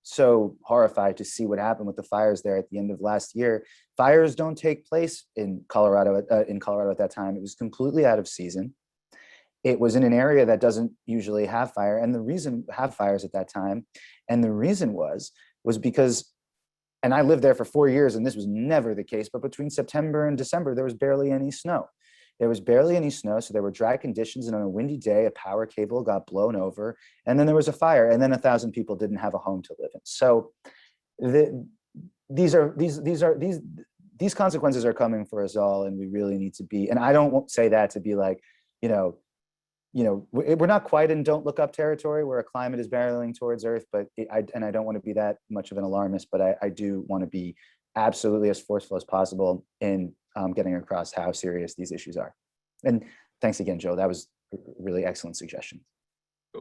so horrified to see what happened with the fires there at the end of last year. Fires don't take place in Colorado at that time. It was completely out of season. It was in an area that doesn't usually have fire, and the reason have fires at that time, and the reason was because, and I lived there for 4 years, and this was never the case, but between September and December, there was barely any snow. There was barely any snow, so there were dry conditions, and on a windy day, a power cable got blown over, and then there was a fire, and then 1,000 people didn't have a home to live in. So these consequences are coming for us all, and we really need to be, and I don't say that to be like, you know, we're not quite in don't look up territory where a climate is barreling towards Earth, but I don't want to be that much of an alarmist, but I do want to be absolutely as forceful as possible in getting across how serious these issues are. And thanks again, Joe. That was a really excellent suggestion.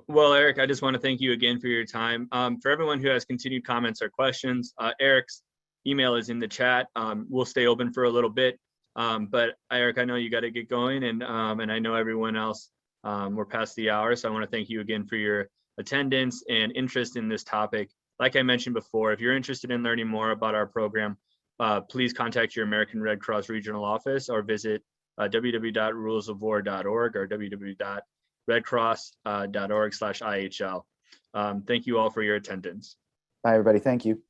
Well, Eric, I just want to thank you again for your time. For everyone who has continued comments or questions, Eric's email is in the chat. We'll stay open for a little bit, but Eric, I know you got to get going, and I know everyone else. We're past the hour, so I want to thank you again for your attendance and interest in this topic. Like I mentioned before, if you're interested in learning more about our program, please contact your American Red Cross regional office or visit www.rulesofwar.org or www.redcross.org/IHL. Thank you all for your attendance. Bye, everybody. Thank you.